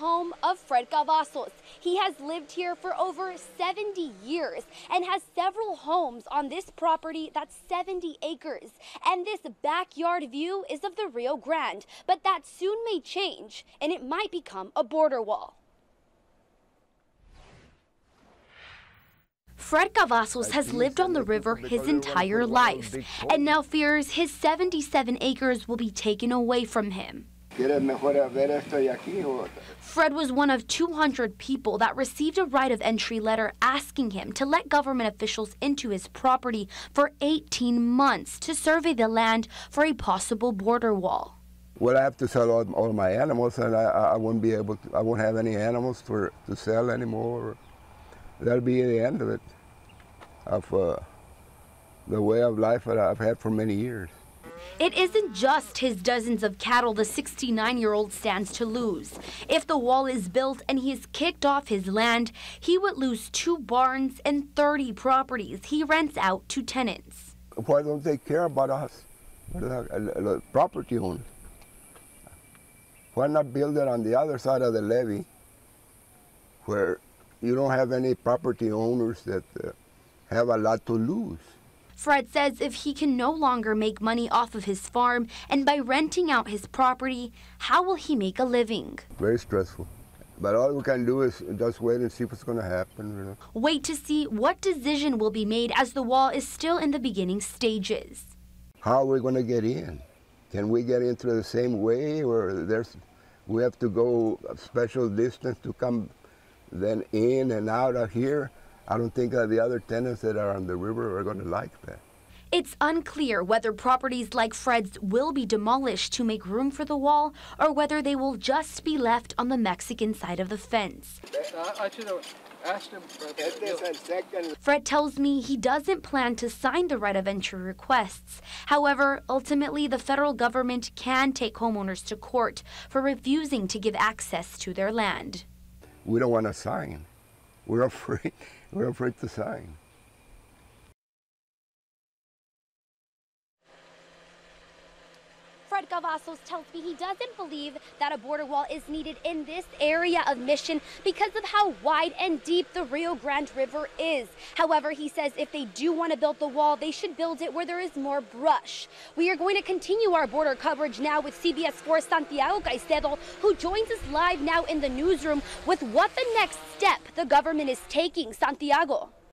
home of Fred Cavazos. He has lived here for over 70 years and has several homes on this property that's 70 acres. And this backyard view is of the Rio Grande, but that soon may change and it might become a border wall. Fred Cavazos has lived on the river his entire life and now fears his 77 acres will be taken away from him. Fred was one of 200 people that received a right of entry letter asking him to let government officials into his property for 18 months to survey the land for a possible border wall. Well, I have to sell all my animals, and I won't be able to, I won't have any animals to sell anymore. That'll be the end of it, of the way of life that I've had for many years. It isn't just his dozens of cattle the 69-year-old stands to lose. If the wall is built and he is kicked off his land, he would lose 2 barns and 30 properties he rents out to tenants. Why don't they care about us, the property owners? Why not build it on the other side of the levee where you don't have any property owners that have a lot to lose? Fred says if he can no longer make money off of his farm and by renting out his property, how will he make a living? Very stressful. But all we can do is just wait and see what's going to happen. You know? Wait to see what decision will be made as the wall is still in the beginning stages. How are we going to get in? Can we get into the same way, or we have to go a special distance to come then in and out of here? I don't think the other tenants that are on the river are going to like that. It's unclear whether properties like Fred's will be demolished to make room for the wall or whether they will just be left on the Mexican side of the fence. I should have asked him. Fred tells me he doesn't plan to sign the right of entry requests. However, ultimately, the federal government can take homeowners to court for refusing to give access to their land. We don't want to sign. We're afraid. We're afraid to sign. Fred Cavazos tells me he doesn't believe that a border wall is needed in this area of Mission because of how wide and deep the Rio Grande River is. However, he says if they do want to build the wall, they should build it where there is more brush. We are going to continue our border coverage now with CBS 4 Santiago Caicedo, who joins us live now in the newsroom with what the next step the government is taking. Santiago.